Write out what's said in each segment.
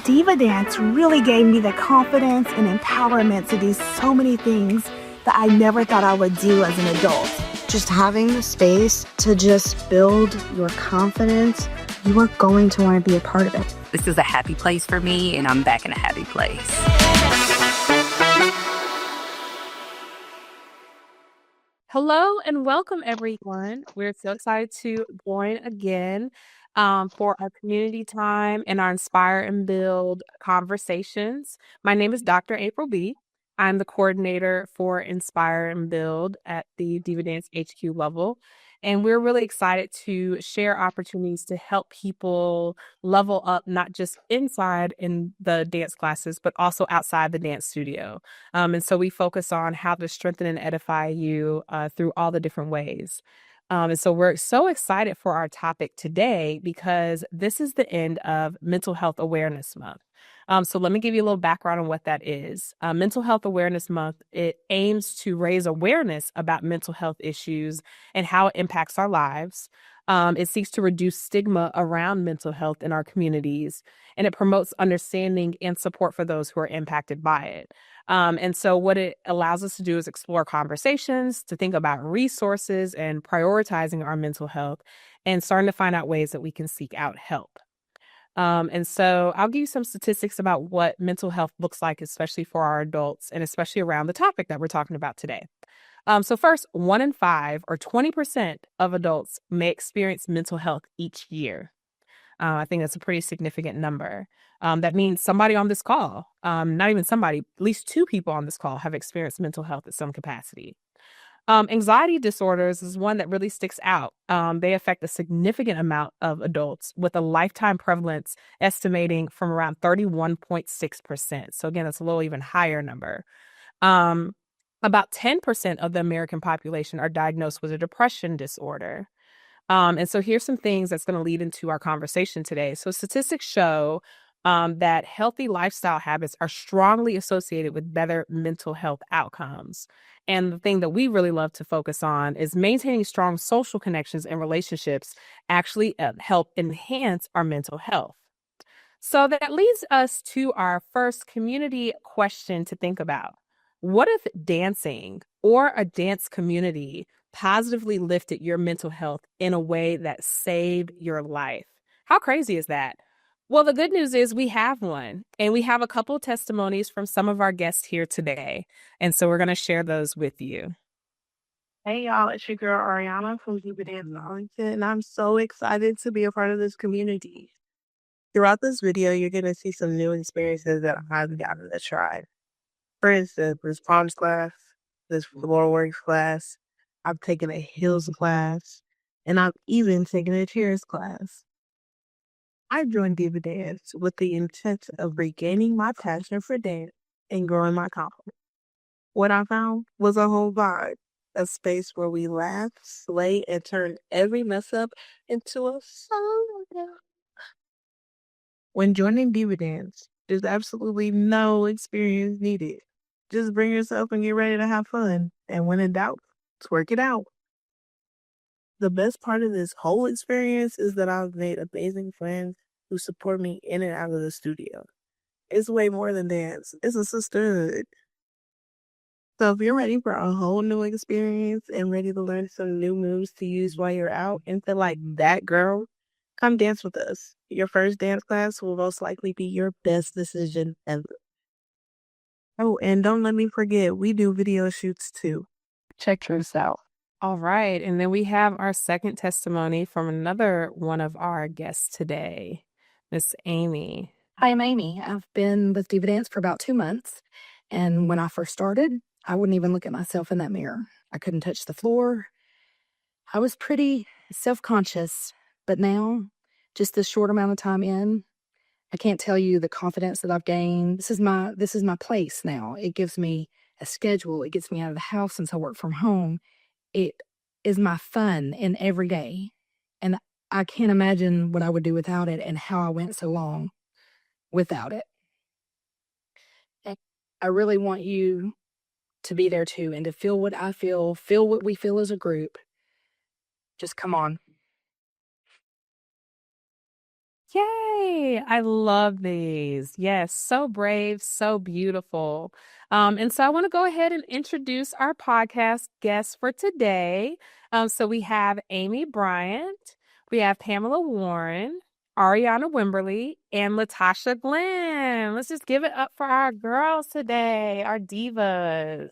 DivaDance really gave me the confidence and empowerment to do so many things that I never thought I would do as an adult. Just having the space to just build your confidence, you are going to want to be a part of it. This is a happy place for me, and I'm back in a happy place. Hello and welcome, everyone. We're so excited to join again for our community time and our Inspire and Build conversations. My name is Dr. April B. I'm the coordinator for Inspire and Build at the DivaDance HQ level. And we're really excited to share opportunities to help people level up, not just inside in the dance classes, but also outside the dance studio. And so we focus on how to strengthen and edify you through all the different ways. And so we're so excited for our topic today because this is the end of Mental Health Awareness Month. So let me give you a little background on what that is. Mental Health Awareness Month, it aims to raise awareness about mental health issues and how it impacts our lives. It seeks to reduce stigma around mental health in our communities, and it promotes understanding and support for those who are impacted by it. And so what it allows us to do is explore conversations, to think about resources and prioritizing our mental health, and starting to find out ways that we can seek out help. And so I'll give you some statistics about what mental health looks like, especially for our adults and especially around the topic that we're talking about today. So first, 1 in 5 or 20% of adults may experience mental health each year. I think that's a pretty significant number. That means somebody on this call, not even somebody, at least 2 people on this call have experienced mental health at some capacity. Anxiety disorders is one that really sticks out. They affect a significant amount of adults with a lifetime prevalence estimating from around 31.6%. So again, that's a little even higher number. About 10% of the American population are diagnosed with a depression disorder. And so here's some things that's going to lead into our conversation today. So statistics show that healthy lifestyle habits are strongly associated with better mental health outcomes. And the thing that we really love to focus on is maintaining strong social connections and relationships actually help enhance our mental health. So that leads us to our first community question to think about. What if dancing or a dance community positively lifted your mental health in a way that saved your life? How crazy is that? Well, the good news is we have one, and we have a couple of testimonies from some of our guests here today. And so we're going to share those with you. Hey y'all, it's your girl Ariana from DivaDance Arlington, and I'm so excited to be a part of this community. Throughout this video, you're going to see some new experiences that I haven't gotten to try. For instance, this palms class, this floor works class, I've taken a heels class, and I've even taken a cheers class. I joined DivaDance with the intent of regaining my passion for dance and growing my confidence. What I found was a whole vibe, a space where we laugh, slay, and turn every mess up into a song. When joining DivaDance, there's absolutely no experience needed. Just bring yourself and get ready to have fun. And when in doubt, twerk it out. The best part of this whole experience is that I've made amazing friends who support me in and out of the studio. It's way more than dance. It's a sisterhood. So if you're ready for a whole new experience and ready to learn some new moves to use while you're out and feel like that girl, come dance with us. Your first dance class will most likely be your best decision ever. Oh, and don't let me forget, we do video shoots too. Check yours out. All right. And then we have our second testimony from another one of our guests today, Miss Amy. Hi, I'm Amy. I've been with DivaDance for about 2 months. And when I first started, I wouldn't even look at myself in that mirror. I couldn't touch the floor. I was pretty self-conscious. But now, just this short amount of time in, I can't tell you the confidence that I've gained. This is my place now. It gives me a schedule. It gets me out of the house since I work from home. It is my fun in every day. And I can't imagine what I would do without it and how I went so long without it. And I really want you to be there too and to feel what I feel what we feel as a group. Just come on. Yay! I love these. Yes, so brave, so beautiful. And so I want to go ahead and introduce our podcast guests for today. So we have Amy Bryant, we have Pamela Warren, Ariana Wimberly, and Latasha Glenn. Let's just give it up for our girls today, our divas.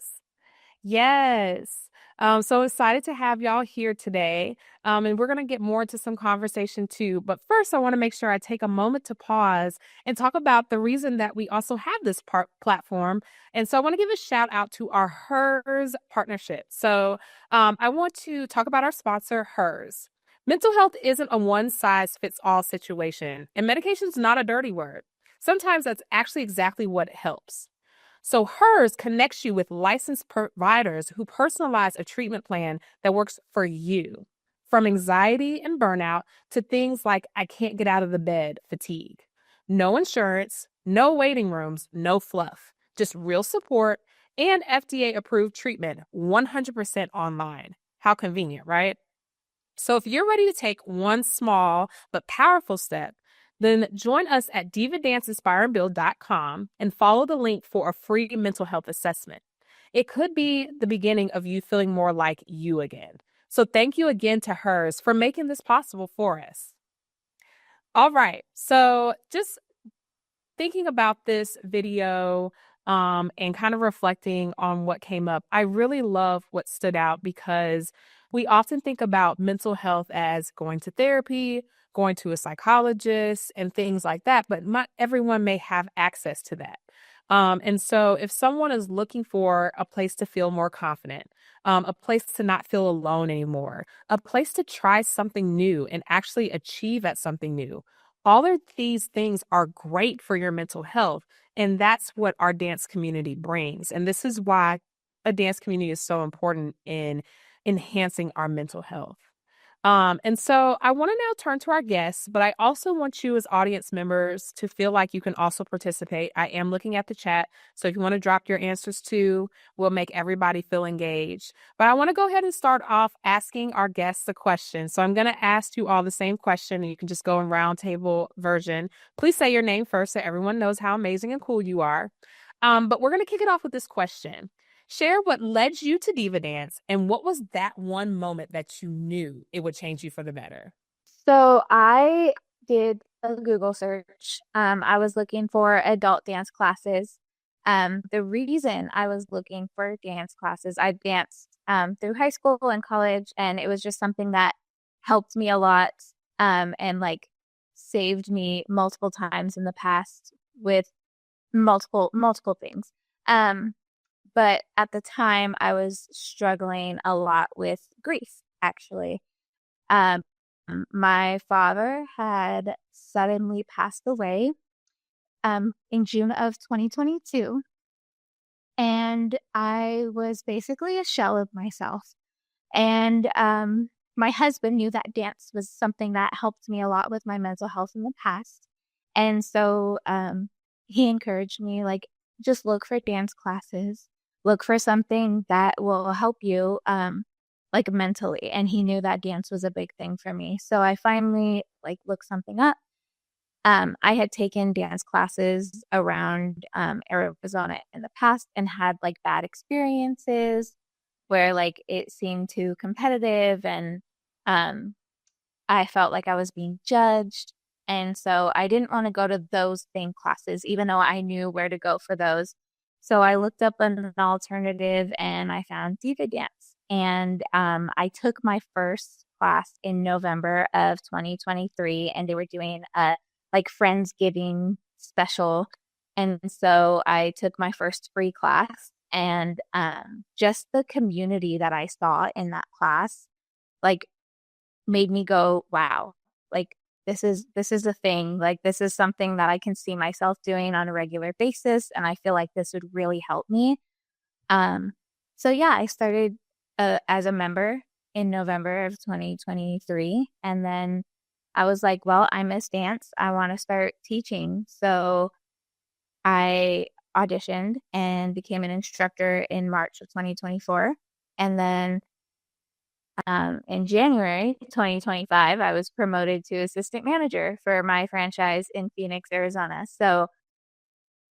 Yes. So excited to have y'all here today. And we're going to get more into some conversation too. But first, I want to make sure I take a moment to pause and talk about the reason that we also have this platform. And so I want to give a shout out to our HERS partnership. So I want to talk about our sponsor, HERS. Mental health isn't a one size fits all situation, and medication is not a dirty word. Sometimes that's actually exactly what helps. So HERS connects you with licensed providers who personalize a treatment plan that works for you. From anxiety and burnout to things like I can't get out of the bed fatigue. No insurance, no waiting rooms, no fluff. Just real support and FDA approved treatment 100% online. How convenient, right? So if you're ready to take one small but powerful step, then join us at DivaDanceInspireandBuild.com and follow the link for a free mental health assessment. It could be the beginning of you feeling more like you again. So thank you again to HERS for making this possible for us. All right, so just thinking about this video and kind of reflecting on what came up, I really love what stood out because we often think about mental health as going to therapy, going to a psychologist, and things like that, but not everyone may have access to that. And so if someone is looking for a place to feel more confident, a place to not feel alone anymore, a place to try something new and actually achieve at something new, all of these things are great for your mental health. And that's what our dance community brings. And this is why a dance community is so important in enhancing our mental health. And so I want to now turn to our guests, but I also want you as audience members to feel like you can also participate. I am looking at the chat. So if you want to drop your answers too, we'll make everybody feel engaged. But I want to go ahead and start off asking our guests a question. So I'm going to ask you all the same question and you can just go in round table version. Please say your name first so everyone knows how amazing and cool you are. But we're going to kick it off with this question. Share what led you to DivaDance and what was that one moment that you knew it would change you for the better? So I did a Google search. I was looking for adult dance classes. The reason I was looking for dance classes, I danced through high school and college, and it was just something that helped me a lot and like saved me multiple times in the past with multiple things. But at the time, I was struggling a lot with grief, actually. My father had suddenly passed away in June of 2022, and I was basically a shell of myself. And my husband knew that dance was something that helped me a lot with my mental health in the past. And so he encouraged me, like, just look for dance classes. Look for something that will help you, like mentally. And he knew that dance was a big thing for me. So I finally like looked something up. I had taken dance classes around Arizona in the past and had like bad experiences where like it seemed too competitive and I felt like I was being judged. And so I didn't want to go to those same classes, even though I knew where to go for those. So I looked up an alternative and I found DivaDance. And I took my first class in November of 2023, and they were doing a like Friendsgiving special. And so I took my first free class, and just the community that I saw in that class, like, made me go, wow, like this is a thing. Like this is something that I can see myself doing on a regular basis, and I feel like this would really help me. So yeah, I started as a member in November of 2023, and then I was like, well, I miss dance. I want to start teaching. So I auditioned and became an instructor in March of 2024. And then In January 2025, I was promoted to assistant manager for my franchise in Phoenix, Arizona. So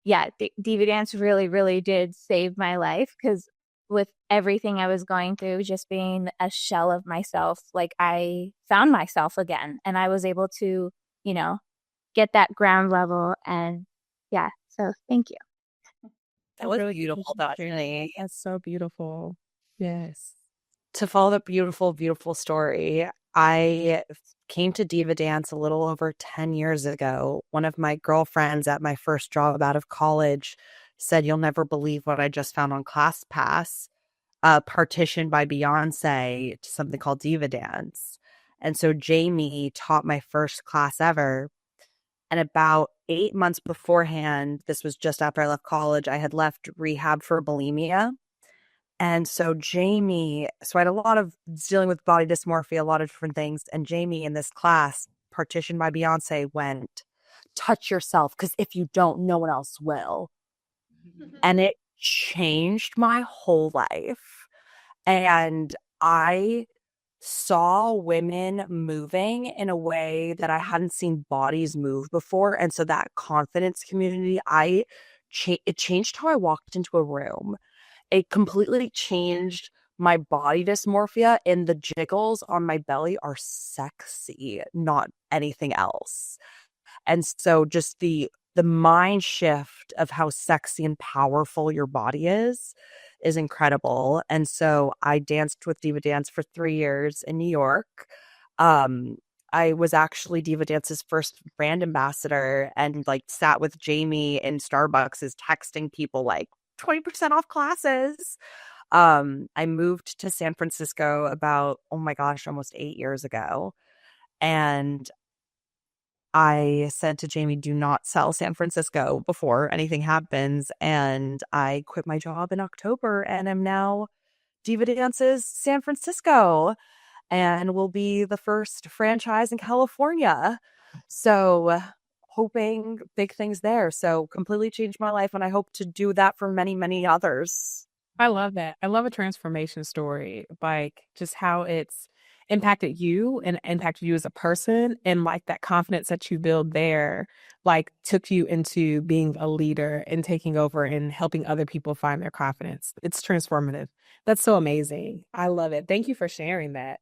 yeah, DivaDance really, really did save my life, because with everything I was going through, just being a shell of myself, like I found myself again, and I was able to, get that ground level. And yeah, so thank you. That was beautiful, Dr. That's so beautiful. Yes. To follow the beautiful, beautiful story, I came to DivaDance a little over 10 years ago. One of my girlfriends at my first job out of college said, "You'll never believe what I just found on ClassPass, partitioned by Beyonce to something called DivaDance." And so Jamie taught my first class ever. And about 8 months beforehand, this was just after I left college, I had left rehab for bulimia. And so so I had a lot of dealing with body dysmorphia, a lot of different things. And Jamie in this class, partitioned by Beyonce, went, "Touch yourself, because if you don't, no one else will." And it changed my whole life. And I saw women moving in a way that I hadn't seen bodies move before. And so that confidence community, it changed how I walked into a room. It completely changed my body dysmorphia, and the jiggles on my belly are sexy, not anything else. And so just the mind shift of how sexy and powerful your body is incredible. And so I danced with DivaDance for 3 years in New York. I was actually DivaDance's first brand ambassador, and like sat with Jamie in Starbucks is texting people like 20% off classes. I moved to San Francisco about, oh my gosh, almost 8 years ago. And I said to Jamie, "Do not sell San Francisco before anything happens." And I quit my job in October and am now DivaDance's San Francisco, and will be the first franchise in California. So hoping big things there. So completely changed my life, and I hope to do that for many, many others. I love that. I love a transformation story, like just how it's impacted you and impacted you as a person, and like that confidence that you build there, like took you into being a leader and taking over and helping other people find their confidence. It's transformative. That's so amazing. I love it. Thank you for sharing that.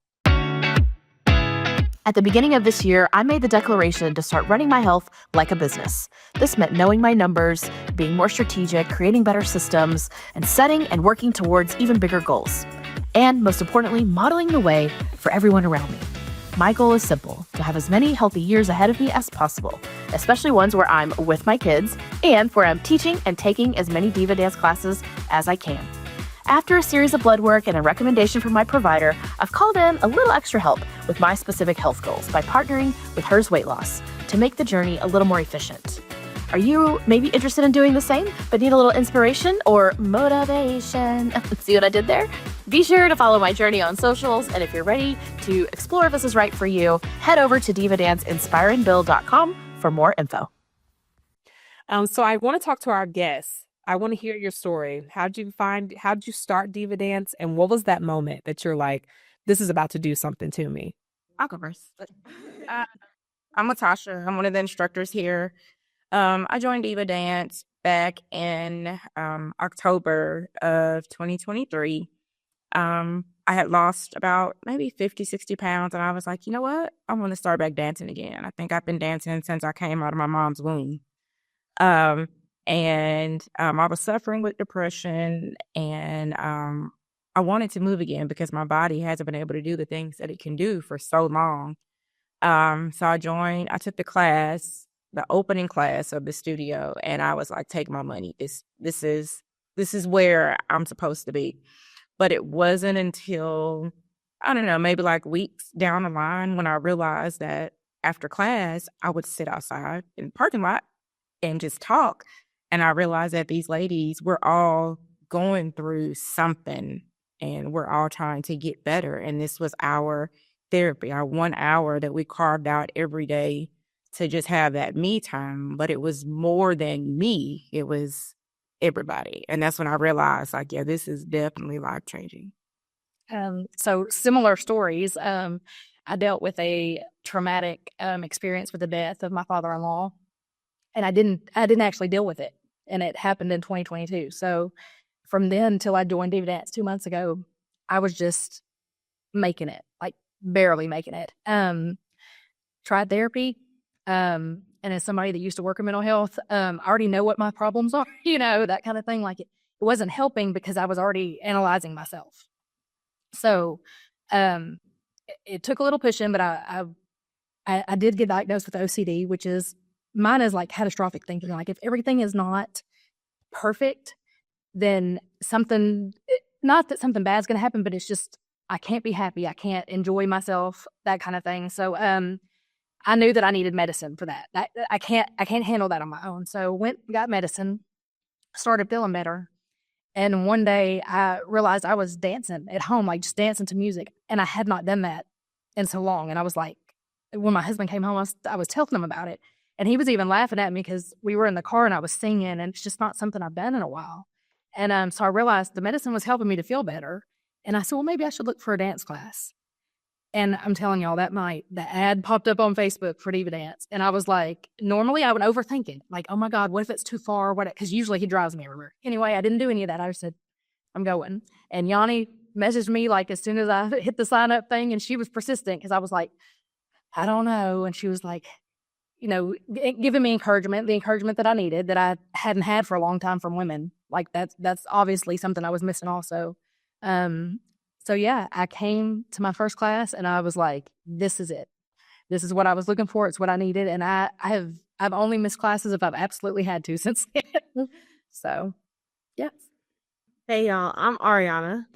At the beginning of this year, I made the declaration to start running my health like a business. This meant knowing my numbers, being more strategic, creating better systems, and setting and working towards even bigger goals. And most importantly, modeling the way for everyone around me. My goal is simple: to have as many healthy years ahead of me as possible, especially ones where I'm with my kids and where I'm teaching and taking as many DivaDance classes as I can. After a series of blood work and a recommendation from my provider, I've called in a little extra help with my specific health goals by partnering with Hers Weight Loss to make the journey a little more efficient. Are you maybe interested in doing the same, but need a little inspiration or motivation? See what I did there? Be sure to follow my journey on socials, and if you're ready to explore if this is right for you, head over to DivaDanceInspireandBuild.com for more info. So I want to talk to our guests. I want to hear your story. How'd you start DivaDance, and what was that moment that you're like, this is about to do something to me? I'll go first. I'm Latasha. I'm one of the instructors here. I joined DivaDance back in October of 2023. I had lost about maybe 50, 60 pounds, and I was like, you know what? I want to start back dancing again. I think I've been dancing since I came out of my mom's womb. I was suffering with depression, and I wanted to move again because my body hasn't been able to do the things that it can do for so long. So I took the opening class of the studio, and I was like, take my money. This is where I'm supposed to be. But it wasn't until, I don't know, maybe like weeks down the line when I realized that after class, I would sit outside in the parking lot and just talk. And I realized that these ladies were all going through something, and we're all trying to get better. And this was our therapy, our 1 hour that we carved out every day to just have that me time. But it was more than me. It was everybody. And that's when I realized, like, yeah, this is definitely life changing. So similar stories. I dealt with a traumatic experience with the death of my father-in-law, and I didn't actually deal with it, and it happened in 2022. So from then till I joined DivaDance 2 months ago, I was just making it, like barely making it. Tried therapy. And as somebody that used to work in mental health, I already know what my problems are, that kind of thing. Like it wasn't helping because I was already analyzing myself. So it took a little pushing, but I did get diagnosed with OCD, which is mine is like catastrophic thinking. Like if everything is not perfect, then not that something bad's going to happen, but it's just, I can't be happy. I can't enjoy myself, that kind of thing. So, I knew that I needed medicine for that. I can't handle that on my own. So went, got medicine, started feeling better. And one day I realized I was dancing at home, like just dancing to music. And I had not done that in so long. And I was like, when my husband came home, I was telling him about it. And he was even laughing at me because we were in the car and I was singing, and it's just not something I've done in a while. And so I realized the medicine was helping me to feel better. And I said, well, maybe I should look for a dance class. And I'm telling y'all, that night, the ad popped up on Facebook for DivaDance. And I was like, normally I would overthink it. Like, oh my God, what if it's too far? What? Because usually he drives me everywhere. Anyway, I didn't do any of that. I just said, I'm going. And Yanni messaged me like as soon as I hit the sign up thing, and she was persistent because I was like, I don't know. And she was like, giving me encouragement, the encouragement that I needed, that I hadn't had for a long time from women. Like that's obviously something I was missing also. So yeah, I came to my first class and I was like, this is it. This is what I was looking for. It's what I needed. And I've only missed classes if I've absolutely had to since then. So yeah. Hey y'all, I'm Ariana.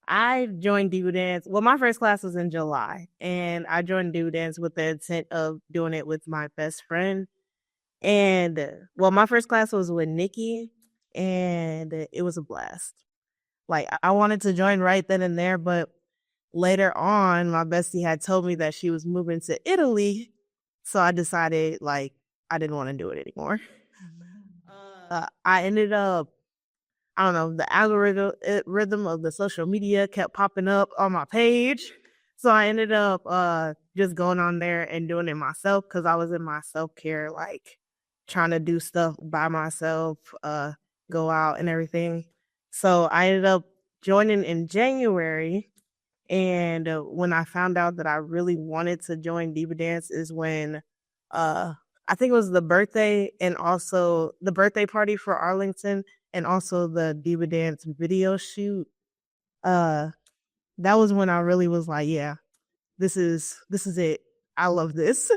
I joined DivaDance. Well, my first class was in July, and I joined DivaDance with the intent of doing it with my best friend. And well, my first class was with Nikki, and it was a blast. Like I wanted to join right then and there, but later on, my bestie had told me that she was moving to Italy, so I decided like I didn't want to do it anymore. I ended up, I don't know, the algorithm of the social media kept popping up on my page. So I ended up just going on there and doing it myself because I was in my self-care, like trying to do stuff by myself, go out and everything. So I ended up joining in January. And when I found out that I really wanted to join DivaDance is when I think it was the birthday and also the birthday party for Arlington and also the DivaDance video shoot. That was when I really was like, yeah, this is it. I love this.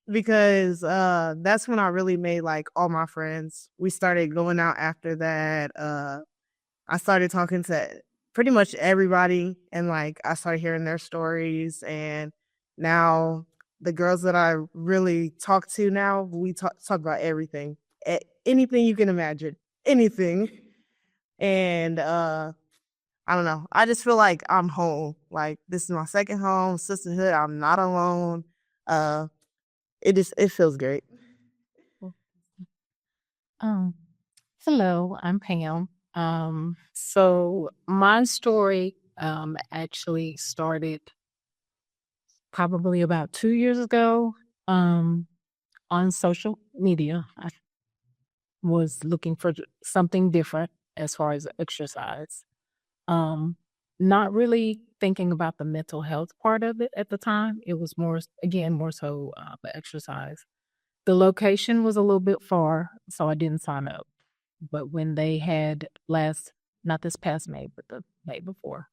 Because that's when I really made like all my friends. We started going out after that. I started talking to pretty much everybody, and like I started hearing their stories. And now the girls that I really talk to now, we talk about everything, anything you can imagine, anything. And I don't know. I just feel like I'm home. Like this is my second home, sisterhood. I'm not alone. It feels great. Hello, I'm Pam. So my story actually started probably about 2 years ago. On social media, I was looking for something different as far as exercise. Not really thinking about the mental health part of it at the time. It was more so the exercise. The location was a little bit far, so I didn't sign up. But when they had not this past May, but the May before,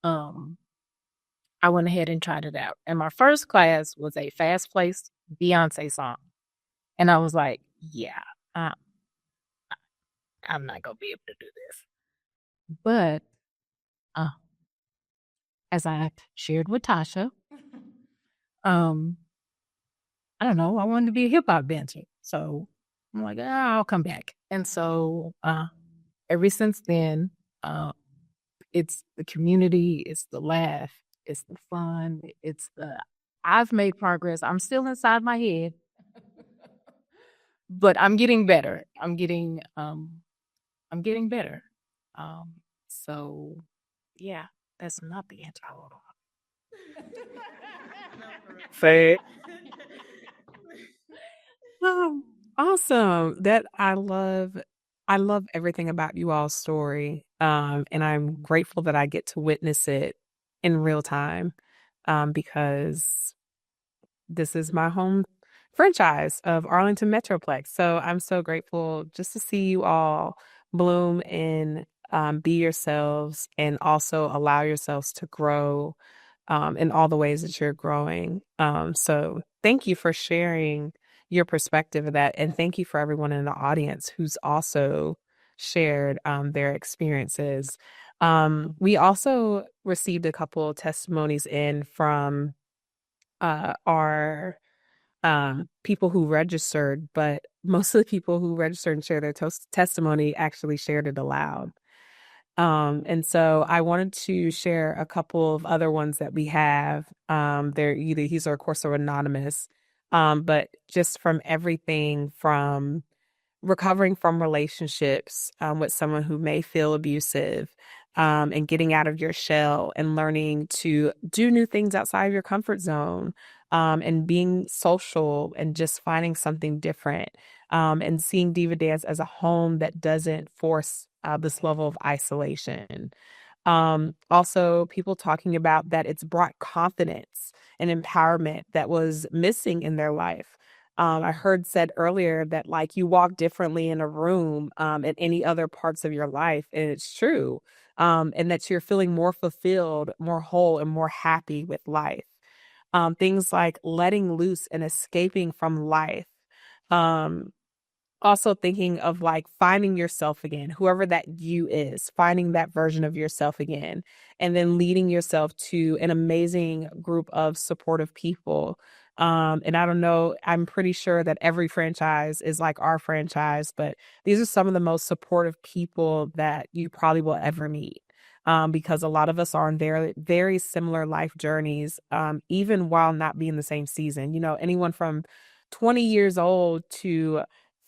I went ahead and tried it out. And my first class was a fast-paced Beyonce song. And I was like, yeah, I'm not going to be able to do this. But as I shared with Tasha, I don't know, I wanted to be a hip-hop dancer. So I'm like, I'll come back. And so ever since then, it's the community, it's the laugh, it's the fun, I've made progress. I'm still inside my head, but I'm getting better. I'm getting better. So yeah, that's not the answer. Say it. Oh, awesome. That I love everything about you all's story. And I'm grateful that I get to witness it in real time. Because this is my home franchise of Arlington Metroplex. So I'm so grateful just to see you all bloom and be yourselves and also allow yourselves to grow in all the ways that you're growing. So thank you for sharing your perspective of that. And thank you for everyone in the audience who's also shared their experiences. We also received a couple of testimonies in from are people who registered, but most of the people who registered and shared their testimony actually shared it aloud. And so I wanted to share a couple of other ones that we have. They're either these are of course are anonymous, but just from everything from recovering from relationships with someone who may feel abusive, and getting out of your shell and learning to do new things outside of your comfort zone, and being social and just finding something different, and seeing Diva Dance as a home that doesn't force this level of isolation. Also, people talking about that it's brought confidence and empowerment that was missing in their life. I heard said earlier that like you walk differently in a room and any other parts of your life, and it's true. And that you're feeling more fulfilled, more whole, and more happy with life. Things like letting loose and escaping from life. Um, Also thinking of like finding yourself again, whoever that you is, finding that version of yourself again, and then leading yourself to an amazing group of supportive people. And I don't know, I'm pretty sure that every franchise is like our franchise, but these are some of the most supportive people that you probably will ever meet. Because a lot of us are on very, very similar life journeys, even while not being the same season. You know, anyone from 20 years old to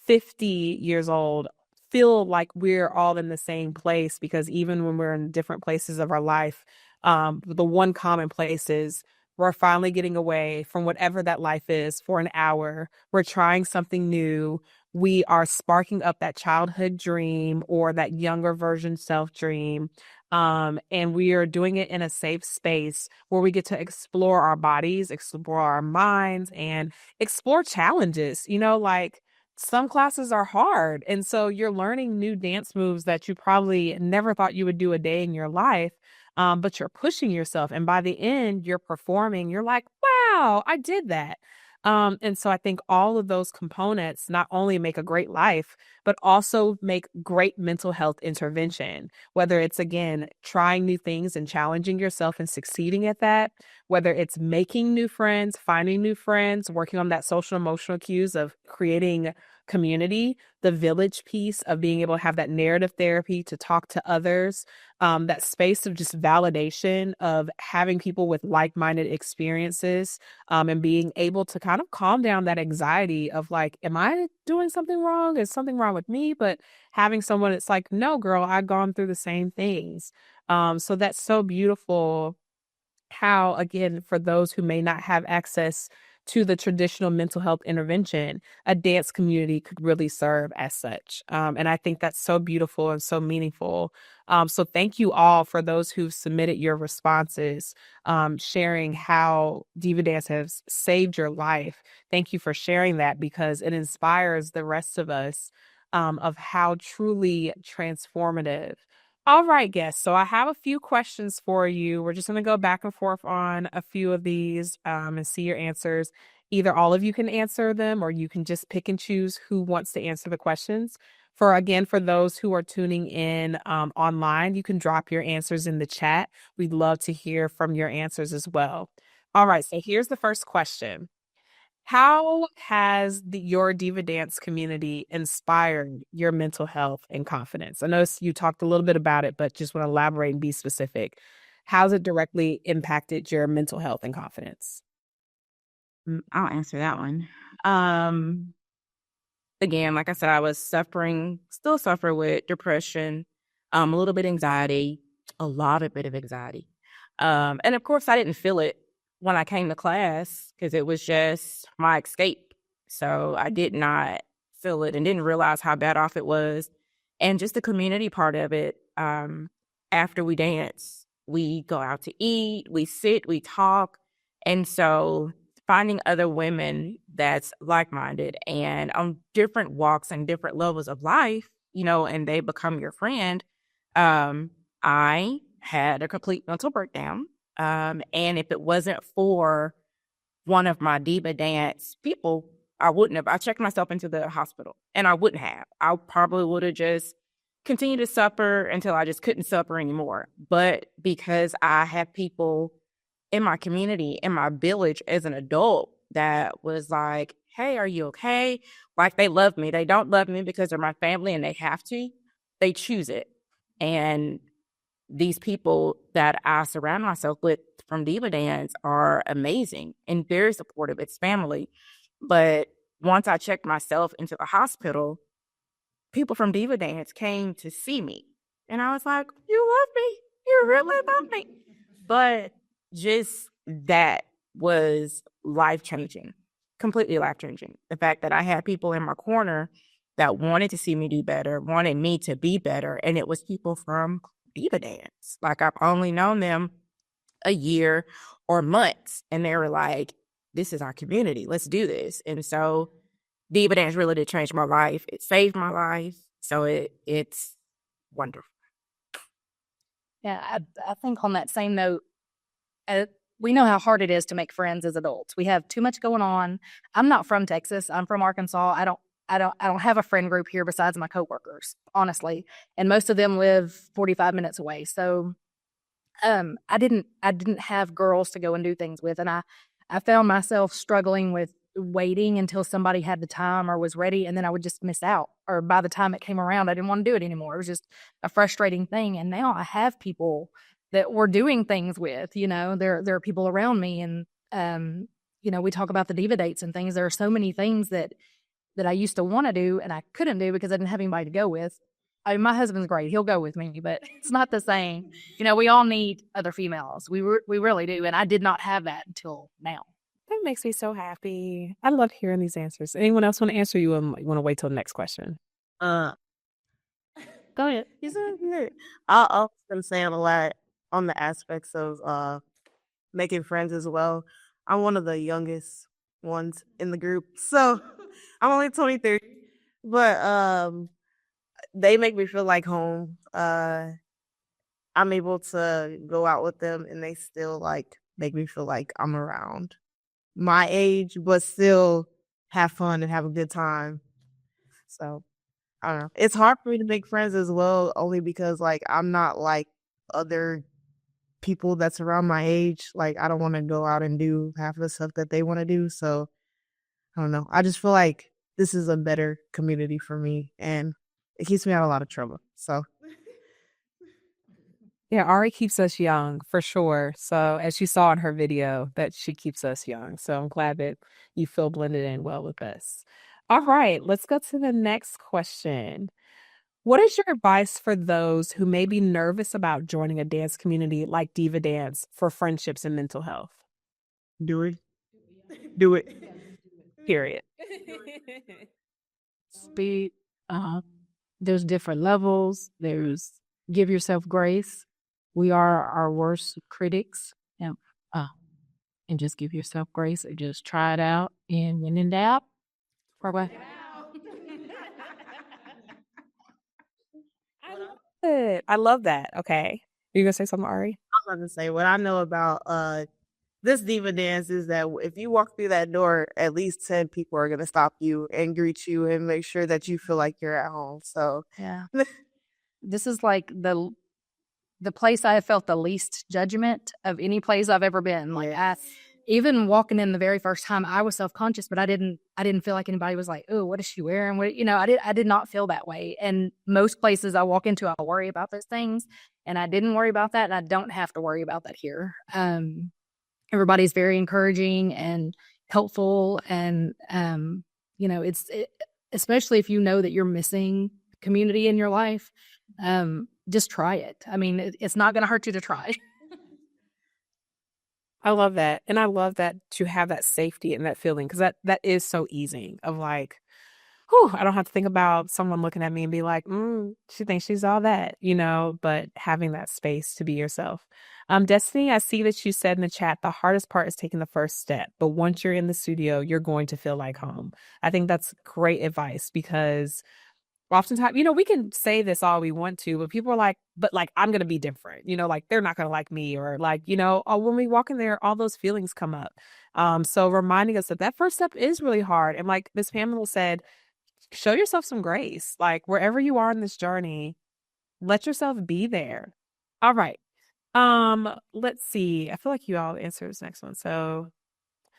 50 years old feel like we're all in the same place because even when we're in different places of our life, the one common place is we're finally getting away from whatever that life is for an hour. We're trying something new. We are sparking up that childhood dream or that younger version self dream. And we are doing it in a safe space where we get to explore our bodies, explore our minds, and explore challenges. You know, like some classes are hard. And so you're learning new dance moves that you probably never thought you would do a day in your life. But you're pushing yourself. And by the end, you're performing. You're like, wow, I did that. And so I think all of those components not only make a great life, but also make great mental health intervention, whether it's, again, trying new things and challenging yourself and succeeding at that, whether it's making new friends, finding new friends, working on that social emotional cues of creating community, the village piece of being able to have that narrative therapy to talk to others, that space of just validation of having people with like-minded experiences, and being able to kind of calm down that anxiety of like, am I doing something wrong? Is something wrong with me? But having someone that's like, no, girl, I've gone through the same things. So that's so beautiful how, again, for those who may not have access to the traditional mental health intervention, a dance community could really serve as such. And I think that's so beautiful and so meaningful. So thank you all for those who've submitted your responses, sharing how Diva Dance has saved your life. Thank you for sharing that because it inspires the rest of us, of how truly transformative. All right, guests. So I have a few questions for you. We're just going to go back and forth on a few of these, and see your answers. Either all of you can answer them or you can just pick and choose who wants to answer the questions. For those who are tuning in online, you can drop your answers in the chat. We'd love to hear from your answers as well. All right. So here's the first question. How has your Diva Dance community inspired your mental health and confidence? I know you talked a little bit about it, but just want to elaborate and be specific. How's it directly impacted your mental health and confidence? I'll answer that one. Again, like I said, I was still suffer with depression, a little bit anxiety. a lot of bit of anxiety. And of course, I didn't feel it when I came to class because it was just my escape. So I did not feel it and didn't realize how bad off it was. And just the community part of it. After we dance, we go out to eat, we sit, we talk. And so finding other women that's like-minded and on different walks and different levels of life, and they become your friend. I had a complete mental breakdown. And if it wasn't for one of my DivaDance people, I wouldn't have. I checked myself into the hospital and I wouldn't have. I probably would have just continued to suffer until I just couldn't suffer anymore. But because I had people in my community, in my village as an adult that was like, hey, are you okay? Like they love me. They don't love me because they're my family and they have to. They choose it. And these people that I surround myself with from DivaDance are amazing and very supportive. It's family. But once I checked myself into the hospital, people from DivaDance came to see me. And I was like, you love me. You really love me. But just that was life-changing, completely life-changing. The fact that I had people in my corner that wanted to see me do better, wanted me to be better. And it was people from DivaDance. Like I've only known them a year or months. And they were like, this is our community. Let's do this. And so DivaDance really did change my life. It saved my life. So it's wonderful. Yeah, I think on that same note, we know how hard it is to make friends as adults. We have too much going on. I'm not from Texas. I'm from Arkansas. I don't have a friend group here besides my coworkers, honestly. And most of them live 45 minutes away. So I didn't have girls to go and do things with. And I found myself struggling with waiting until somebody had the time or was ready, and then I would just miss out. Or by the time it came around, I didn't want to do it anymore. It was just a frustrating thing. And now I have people that we're doing things with. There are people around me, and we talk about the diva dates and things. There are so many things that I used to want to do and I couldn't do because I didn't have anybody to go with. I mean, my husband's great. He'll go with me, but it's not the same. We all need other females. We really do. And I did not have that until now. That makes me so happy. I love hearing these answers. Anyone else want to answer? You want to wait till the next question? Go ahead. I'll been saying a lot on the aspects of making friends as well. I'm one of the youngest ones in the group, so I'm only 23, but they make me feel like home. I'm able to go out with them, and they still make me feel like I'm around my age, but still have fun and have a good time. So I don't know. It's hard for me to make friends as well, only because I'm not like other people that's around my age. Like I don't want to go out and do half of the stuff that they want to do. So I don't know. I just feel like this is a better community for me, and it keeps me out of a lot of trouble. So Yeah, Ari keeps us young for sure. So as you saw in her video, that she keeps us young. So I'm glad that you feel blended in well with us. All right, let's go to the next question. What is your advice for those who may be nervous about joining a dance community like DivaDance for friendships and mental health? do it. Do it. Period. Speed. There's different levels. There's give yourself grace. We are our worst critics. And just give yourself grace and just try it out. And when in doubt, I love it. I love that. Okay. You gonna say something, Ari? I was about to say what I know about this DivaDance is that if you walk through that door, at least 10 people are gonna stop you and greet you and make sure that you feel like you're at home. So yeah, this is like the place I have felt the least judgment of any place I've ever been. Even walking in the very first time, I was self-conscious, but I didn't feel like anybody was like, oh, what is she wearing? I did not feel that way. And most places I walk into, I worry about those things, and I didn't worry about that. And I don't have to worry about that here. Everybody's very encouraging and helpful. And, especially if you know that you're missing community in your life. just try it. I mean, it's not going to hurt you to try. I love that. And I love that to have that safety and that feeling, because that is so easy of like, whew, I don't have to think about someone looking at me and be like, she thinks she's all that, but having that space to be yourself. Destiny, I see that you said in the chat, the hardest part is taking the first step. But once you're in the studio, you're going to feel like home. I think that's great advice, because oftentimes, we can say this all we want to, but people are like, but like, I'm going to be different, like they're not going to like me, or like, when we walk in there, all those feelings come up. So reminding us that first step is really hard. And like Miss Pamela said, show yourself some grace, like wherever you are in this journey, let yourself be there. All right. Let's see. I feel like you all answered this next one. So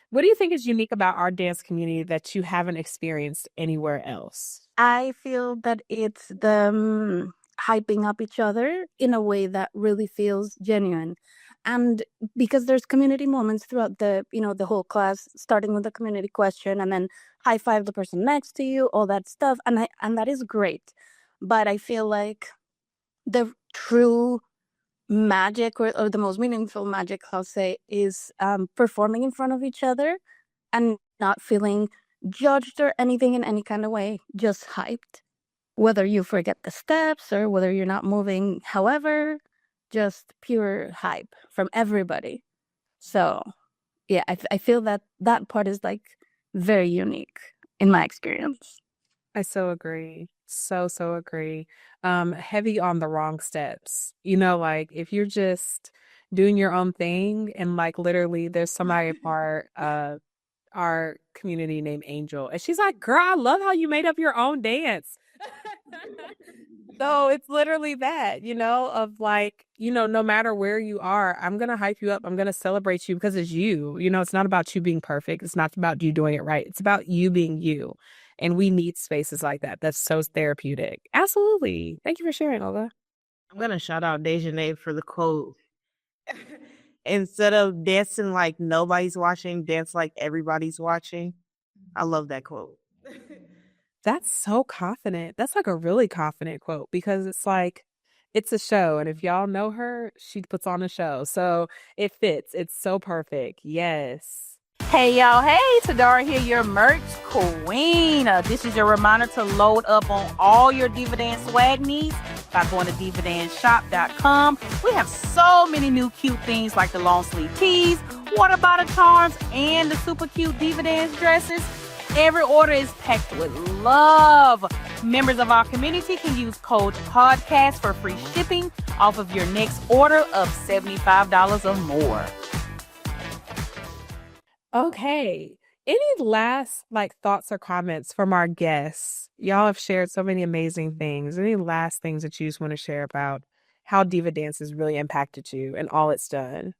what do you think is unique about our dance community that you haven't experienced anywhere else? I feel that it's the hyping up each other in a way that really feels genuine. And because there's community moments throughout the whole class, starting with the community question and then high five the person next to you, all that stuff. And that is great. But I feel like the true magic or the most meaningful magic, I'll say, is performing in front of each other and not feeling judged or anything in any kind of way, just hyped. Whether you forget the steps or whether you're not moving, however, just pure hype from everybody. So, yeah, I feel that part is like very unique in my experience. I so agree. So agree. Heavy on the wrong steps. Like if you're just doing your own thing and like literally there's somebody part of our community named Angel, and she's like, girl, I love how you made up your own dance. So it's literally that, of like, no matter where you are, I'm going to hype you up. I'm going to celebrate you because it's you. It's not about you being perfect. It's not about you doing it right. It's about you being you. And we need spaces like that. That's so therapeutic. Absolutely. Thank you for sharing, Olga. I'm going to shout out Dejanay for the quote. Instead of dancing like nobody's watching, dance like everybody's watching. I love that quote. That's so confident. That's like a really confident quote, because it's like, it's a show. And if y'all know her, she puts on a show. So it fits. It's so perfect. Yes. Hey y'all, hey, Tadara here, your merch queen. This is your reminder to load up on all your DivaDance swag needs by going to DivaDanceShop.com. We have so many new cute things like the long sleeve tees, water bottle charms, and the super cute DivaDance dresses. Every order is packed with love. Members of our community can use code PODCAST for free shipping off of your next order of $75 or more. Okay. Any last thoughts or comments from our guests? Y'all have shared so many amazing things. Any last things that you just want to share about how DivaDance has really impacted you and all it's done?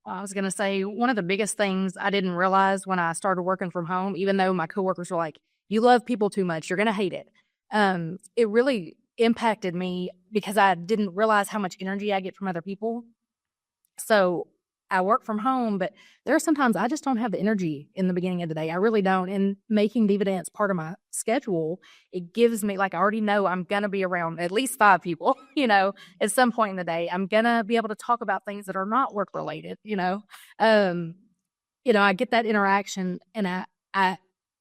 I was going to say, one of the biggest things I didn't realize when I started working from home, even though my coworkers were like, you love people too much, you're going to hate it. It really impacted me because I didn't realize how much energy I get from other people. So I work from home, but there are sometimes I just don't have the energy in the beginning of the day. I really don't. And making DivaDance part of my schedule, it gives me, I already know I'm going to be around at least 5 people, at some point in the day. I'm going to be able to talk about things that are not work related, I get that interaction, and I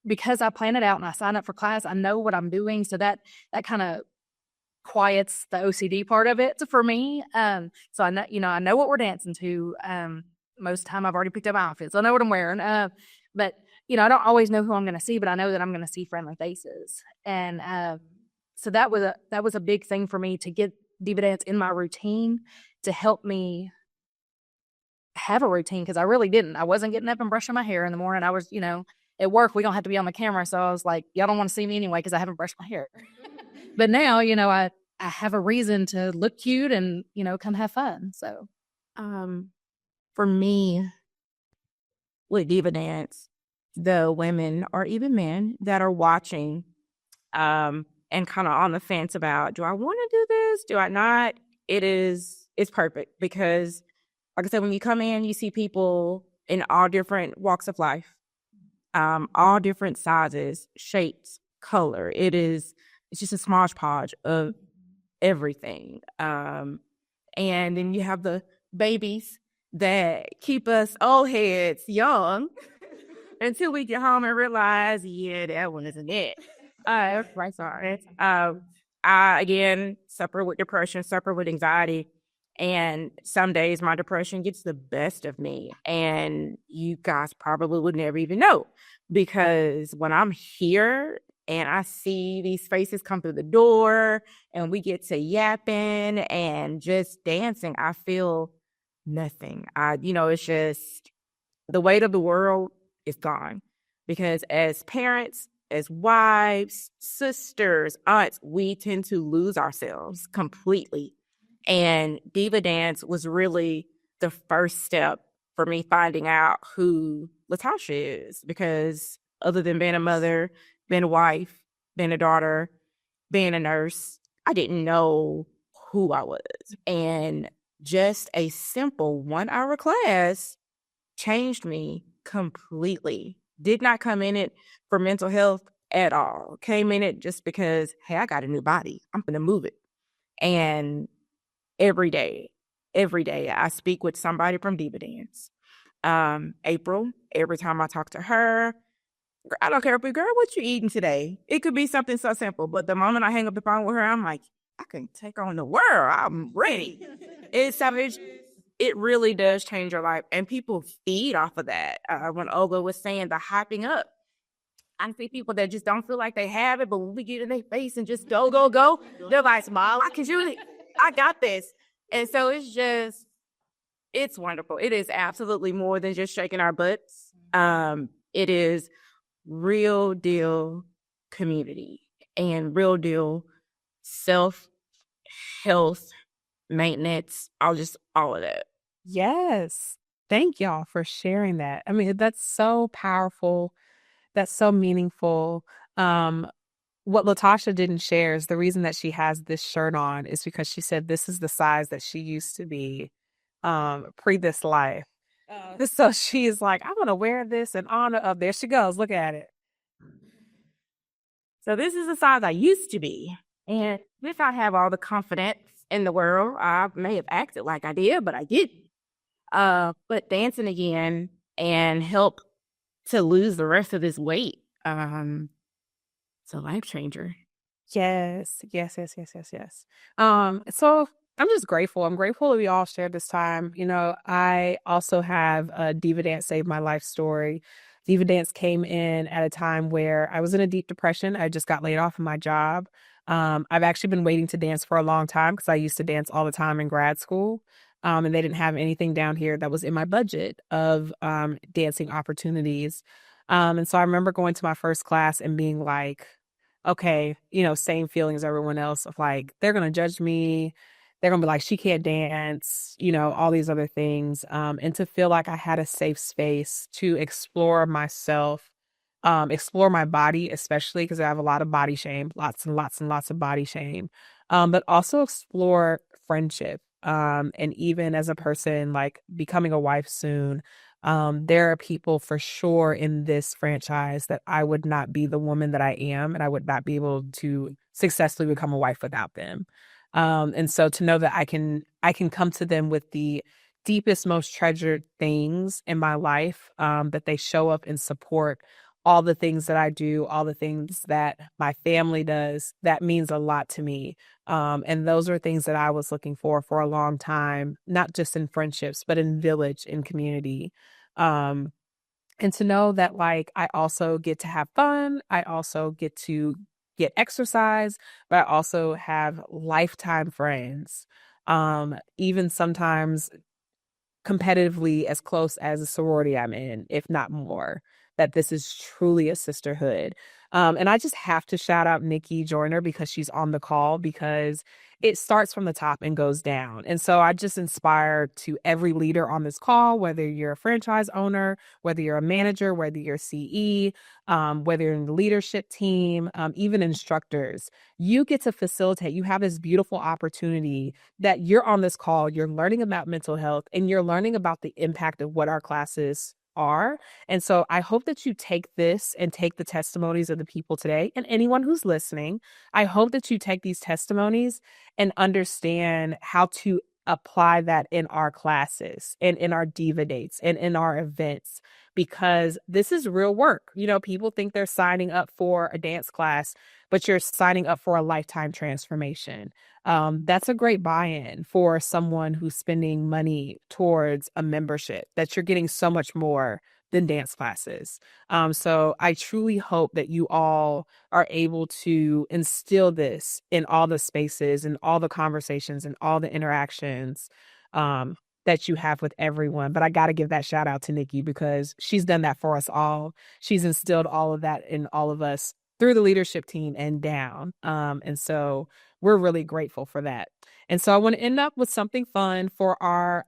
because I plan it out and I sign up for class, I know what I'm doing. So that kind of quiets the OCD part of it for me. So I know what we're dancing to. Most of the time I've already picked up my outfits. I know what I'm wearing. But I don't always know who I'm going to see, but I know that I'm going to see friendly faces. And so that was a big thing for me to get DivaDance in my routine, to help me have a routine, because I really didn't. I wasn't getting up and brushing my hair in the morning. I was, at work, we don't have to be on the camera. So I was like, y'all don't want to see me anyway because I haven't brushed my hair. But now, I have a reason to look cute and, come have fun. So, for me, with DivaDance, the women or even men that are watching, and kind of on the fence about, do I want to do this? Do I not? It's perfect, because like I said, when you come in, you see people in all different walks of life, all different sizes, shapes, color. It's just a smodge podge of everything. And then you have the babies that keep us old heads young until we get home and realize, yeah, that one isn't it. Right, sorry. I, again, suffer with depression, suffer with anxiety. And some days my depression gets the best of me. And you guys probably would never even know, because when I'm here and I see these faces come through the door and we get to yapping and just dancing, I feel nothing. It's just the weight of the world is gone, because as parents, as wives, sisters, aunts, we tend to lose ourselves completely. And DivaDance was really the first step for me finding out who Latasha is, because other than being a mother, being a wife, being a daughter, being a nurse, I didn't know who I was. And just a simple 1-hour class changed me completely. Did not come in it for mental health at all. Came in it just because, hey, I got a new body. I'm going to move it. And every day, I speak with somebody from DivaDance. April, every time I talk to her, I don't care, but girl, what you eating today? It could be something so simple, but the moment I hang up the phone with her, I'm like, I can take on the world. I'm ready. It's savage. It really does change your life, and people feed off of that. When Olga was saying the hyping up, I see people that just don't feel like they have it, but when we get in their face and just go, they're like, Mom, I can do it. I got this. And so it's wonderful. It is absolutely more than just shaking our butts. It is real deal community and real deal self-health, maintenance, all of that. Yes. Thank y'all for sharing that. I mean, that's so powerful. That's so meaningful. What Latasha didn't share is the reason that she has this shirt on is because she said this is the size that she used to be pre this life. So she's like, I'm gonna wear this in honor of, there she goes, look at it. So this is the size I used to be. And if I have all the confidence in the world, I may have acted like I did, but I didn't. But dancing again and help to lose the rest of this weight. It's a life changer. Yes. So I'm just grateful. I'm grateful that we all shared this time. I also have a DivaDance Saved My Life story. DivaDance came in at a time where I was in a deep depression. I just got laid off of my job. I've actually been waiting to dance for a long time because I used to dance all the time in grad school. And they didn't have anything down here that was in my budget of dancing opportunities. And so I remember going to my first class and being like, okay, same feelings everyone else of like, they're going to judge me. They're going to be like, she can't dance, all these other things. And to feel like I had a safe space to explore myself, explore my body, especially because I have a lot of body shame, lots and lots and lots of body shame, but also explore friendship. And even as a person like becoming a wife soon, there are people for sure in this franchise that I would not be the woman that I am, and I would not be able to successfully become a wife without them. And so to know that I can come to them with the deepest, most treasured things in my life, that they show up and support all the things that I do, all the things that my family does, that means a lot to me. And those are things that I was looking for a long time, not just in friendships, but in village, in community. And to know that like, I also get to have fun. I also get to get exercise, but I also have lifetime friends. Even sometimes competitively as close as a sorority I'm in, if not more, that this is truly a sisterhood. And I just have to shout out Nikki Joyner because she's on the call, because it starts from the top and goes down. And so I just inspire to every leader on this call, whether you're a franchise owner, whether you're a manager, whether you're CE, whether you're in the leadership team, even instructors, you get to facilitate. You have this beautiful opportunity that you're on this call, you're learning about mental health, and you're learning about the impact of what our classes are. And so I hope that you take this and take the testimonies of the people today and anyone who's listening. I hope that you take these testimonies and understand how to apply that in our classes and in our diva dates and in our events, because this is real work. You know, people think they're signing up for a dance class, but you're signing up for a lifetime transformation. That's a great buy-in for someone who's spending money towards a membership, that you're getting so much more than dance classes. So I truly hope that you all are able to instill this in all the spaces and all the conversations and all the interactions that you have with everyone. But I got to give that shout out to Nikki, because she's done that for us all. She's instilled all of that in all of us through the leadership team and down. And so we're really grateful for that. And so I want to end up with something fun for our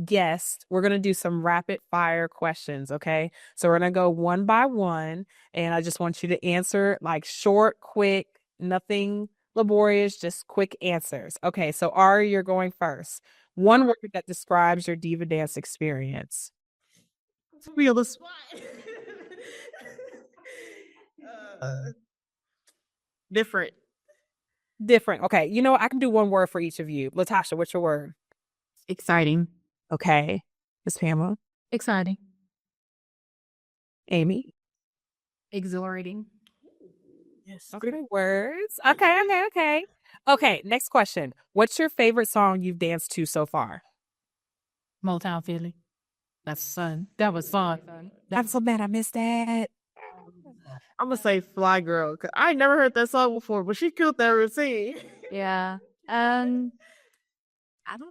guests. We're going to do some rapid fire questions. Okay. So we're going to go one by one. And I just want you to answer like short, quick, nothing laborious, just quick answers. Okay. So Ari, you're going first. One word that describes your diva dance experience. Real as different. Different. Okay. You know, I can do one word for each of you. Latasha, what's your word? Exciting. Okay. Miss Pamela. Exciting. Amy. Exhilarating. Yes. Okay. Words. Okay. Okay. Next question. What's your favorite song you've danced to so far? Motown Philly. That's fun. That was fun. I'm so mad I missed that. I'm gonna say Fly Girl, because I ain't never heard that song before, but she killed that routine. Yeah. I don't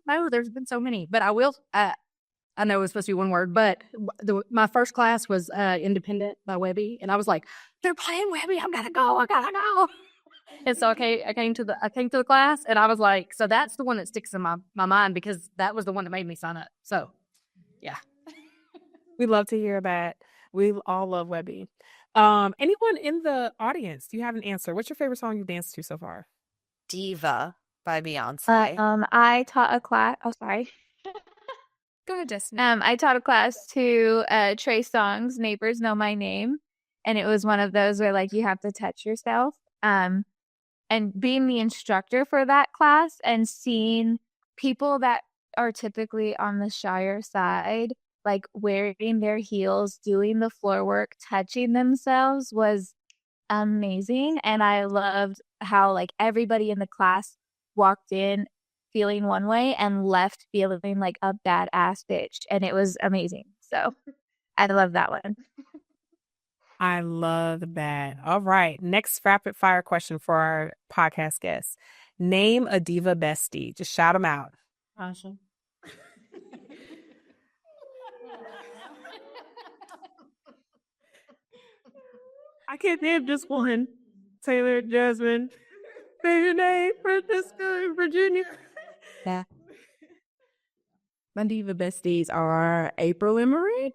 know. There's been so many, but I will. I know it was supposed to be one word, but my first class was Independent by Webby, and I was like, "They're playing Webby. I gotta go. And so I came to the class, and I was like, "So that's the one that sticks in my mind, because that was the one that made me sign up." So, yeah. We love to hear that. We all love Webby. Anyone in the audience, do you have an answer? What's your favorite song you've danced to so far? Diva by Beyonce. I taught a class. Oh, sorry. Go ahead, Destiny. I taught a class to Trey Songz, Neighbors Know My Name. And it was one of those where like you have to touch yourself. And being the instructor for that class and seeing people that are typically on the shyer side, like wearing their heels, doing the floor work, touching themselves was amazing. And I loved how like everybody in the class walked in feeling one way and left feeling like a badass bitch. And it was amazing. So I love that one. I love that. All right. Next rapid fire question for our podcast guests. Name a diva bestie. Just shout them out. Awesome. I can't name just one. Taylor, Jasmine, Baby Nate, Francisca, Virginia. Yeah. My diva besties are April and Marie.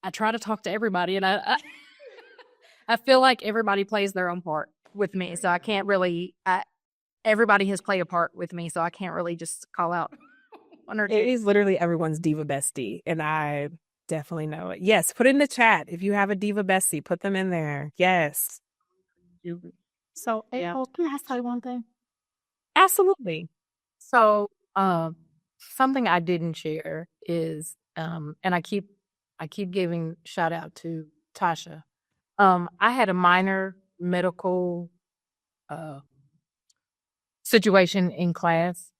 I try to talk to everybody, and I feel like everybody plays their own part with me, so I can't really. Everybody has played a part with me, so I can't really just call out one or two. It is literally everyone's diva bestie, and I definitely know it. Yes, put it in the chat if you have a diva bestie. Put them in there. Yes. So, April, can I say one thing? Absolutely. So, something I didn't share is, and I keep giving shout out to Tasha. I had a minor medical situation in class,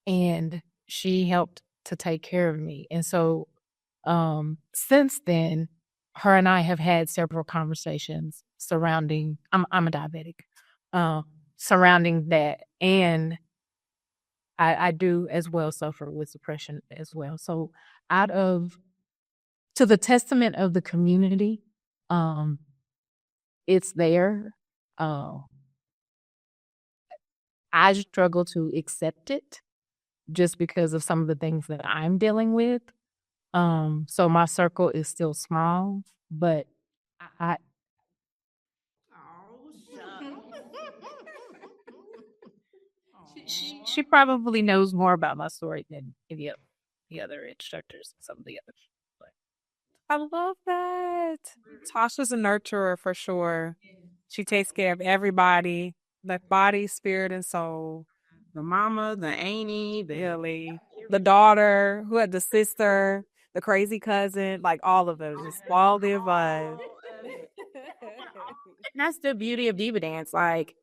and she helped to take care of me. And so, since then, her and I have had several conversations surrounding. I'm a diabetic. Surrounding that, and I do as well suffer with depression as well. So, to the testament of the community, it's there. I struggle to accept it just because of some of the things that I'm dealing with. So my circle is still small, but I she probably knows more about my story than any of. the other instructors, some of the others. I love that. Tasha's a nurturer for sure. She takes care of everybody, like body, spirit, and soul. The mama, the auntie, the Billy, the daughter, who had the sister, the crazy cousin, like all of them, just all the above. And that's the beauty of diva dance. Like,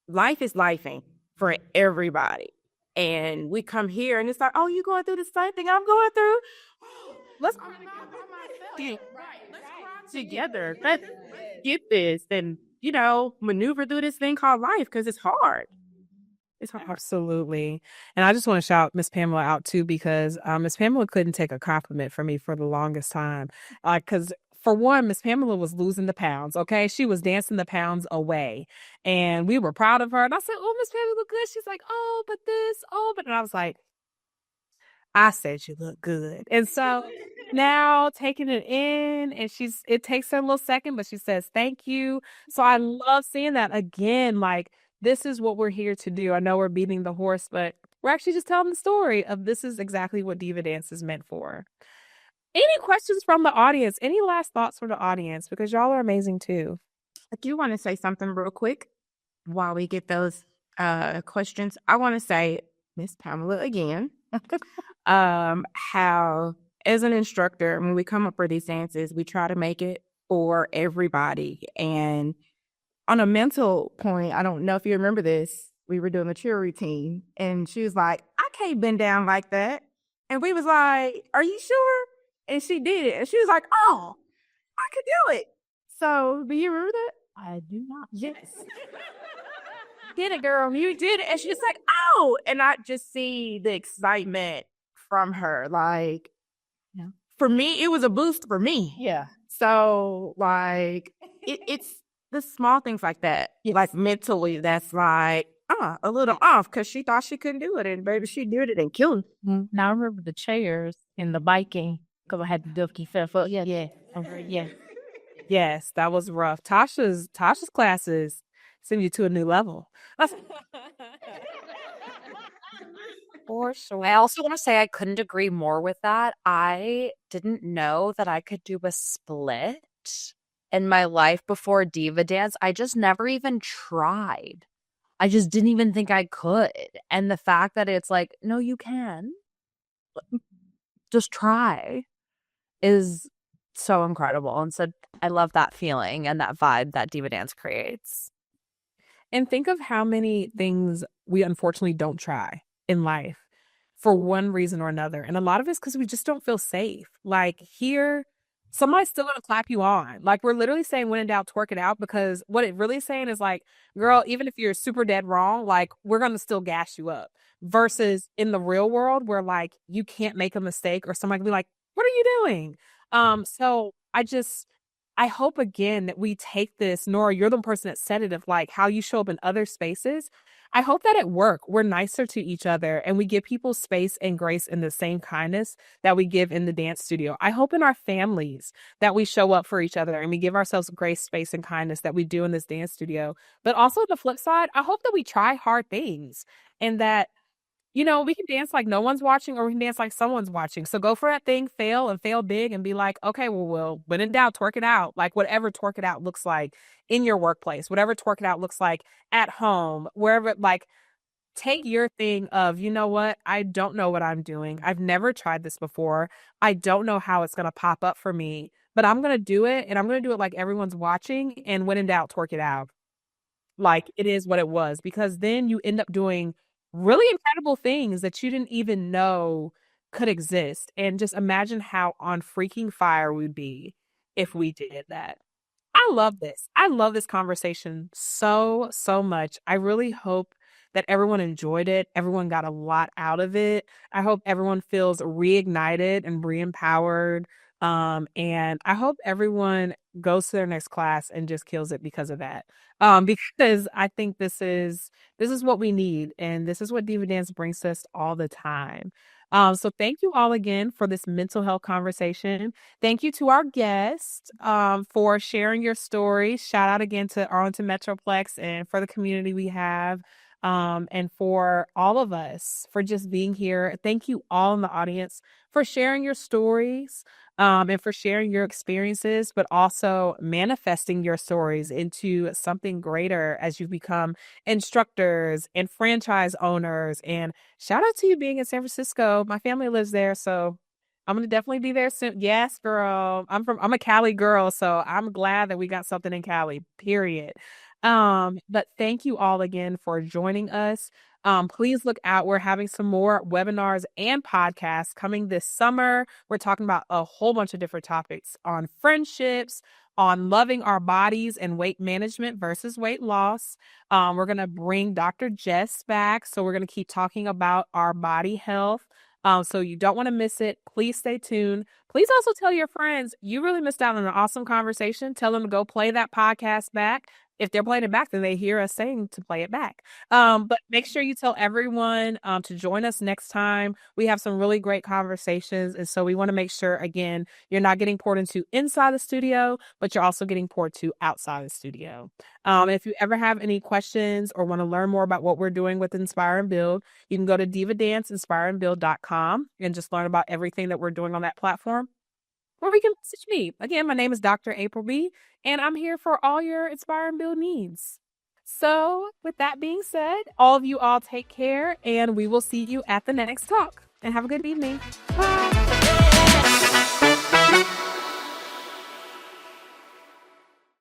life is lifing for everybody. And we come here and it's like, oh, you going through the same thing I'm going through? Let's together. Let's get this and, maneuver through this thing called life because it's hard. It's hard. Absolutely. And I just want to shout Miss Pamela out too, because Miss Pamela couldn't take a compliment from me for the longest time. Because for one, Miss Pamela was losing the pounds. Okay. She was dancing the pounds away and we were proud of her. And I said, oh, Miss Pamela look good. She's like, oh, but this, oh, but, and I was like, I said you look good. And so now taking it in and it takes her a little second, but she says, thank you. So I love seeing that again. Like, this is what we're here to do. I know we're beating the horse, but we're actually just telling the story of this is exactly what diva dance is meant for. Any questions from the audience? Any last thoughts from the audience? Because y'all are amazing too. I do want to say something real quick while we get those questions. I want to say, Miss Pamela again, how as an instructor, when we come up for these dances, we try to make it for everybody. And on a mental point, I don't know if you remember this, we were doing a cheer routine and she was like, I can't bend down like that. And we was like, are you sure? And she did it. And she was like, oh, I could do it. So do you remember that? I do not. Yes. Did it, girl. You did it. And she's like, oh. And I just see the excitement from her. Like, yeah. For me, it was a boost for me. Yeah. So, like, it's the small things like that. Yes. Like, mentally, that's like, a little off because she thought she couldn't do it. And baby, she did it and killed it. Mm-hmm. Now, I remember the chairs and the biking because I had the dovey stuff up. Yeah. Yeah. Yes, that was rough. Tasha's classes send you to a new level. For sure. I also want to say I couldn't agree more with that. I didn't know that I could do a split in my life before diva dance. I just never even tried. I just didn't even think I could. And the fact that it's like, no, you can. Just try is so incredible. And so I love that feeling and that vibe that diva dance creates. And think of how many things we unfortunately don't try in life for one reason or another. And a lot of it's because we just don't feel safe. Like here, somebody's still going to clap you on. Like we're literally saying when in doubt, twerk it out, because what it really is saying is like, girl, even if you're super dead wrong, like we're going to still gas you up. Versus in the real world where like you can't make a mistake or somebody can be like, what are you doing? So I hope again that we take this, Nora, you're the person that said it, of like how you show up in other spaces. I hope that at work, we're nicer to each other and we give people space and grace and the same kindness that we give in the dance studio. I hope in our families that we show up for each other and we give ourselves grace, space, and kindness that we do in this dance studio. But also on the flip side, I hope that we try hard things and that, you know, we can dance like no one's watching or we can dance like someone's watching. So go for that thing, fail and fail big and be like, okay, well, when in doubt, twerk it out. Like whatever twerk it out looks like in your workplace, whatever twerk it out looks like at home, wherever, like take your thing of, you know what? I don't know what I'm doing. I've never tried this before. I don't know how it's going to pop up for me, but I'm going to do it. And I'm going to do it like everyone's watching. And when in doubt, twerk it out. Like it is what it was, because then you end up doing really incredible things that you didn't even know could exist. And just imagine how on freaking fire we'd be if we did that. I love this. I love this conversation so, so much. I really hope that everyone enjoyed it. Everyone got a lot out of it. I hope everyone feels reignited and re-empowered. And I hope everyone goes to their next class and just kills it because of that. Because I think this is what we need. And this is what Diva Dance brings to us all the time. So thank you all again for this mental health conversation. Thank you to our guest for sharing your story. Shout out again to Arlington Metroplex and for the community we have. and for all of us for just being here. Thank you all in the audience for sharing your stories, and for sharing your experiences, but also manifesting your stories into something greater as you become instructors and franchise owners. And shout out to you being in San Francisco. My family lives there, so I'm gonna definitely be there soon. Yes, girl. I'm a Cali girl, so I'm glad that we got something in Cali, period. But thank you all again for joining us. Please look out. We're having some more webinars and podcasts coming this summer. We're talking about a whole bunch of different topics on friendships, on loving our bodies and weight management versus weight loss. We're going to bring Dr. Jess back. So we're going to keep talking about our body health. So you don't want to miss it. Please stay tuned. Please also tell your friends you really missed out on an awesome conversation. Tell them to go play that podcast back. If they're playing it back, then they hear us saying to play it back. But make sure you tell everyone to join us next time. We have some really great conversations. And so we want to make sure, again, you're not getting poured into inside the studio, but you're also getting poured to outside the studio. If you ever have any questions or want to learn more about what we're doing with Inspire and Build, you can go to DivaDanceInspireandBuild.com and just learn about everything that we're doing on that platform. Or you can message me. Again, my name is Dr. April B, and I'm here for all your Inspire and Build needs. So with that being said, all of you all take care, and we will see you at the next talk. And have a good evening. Bye.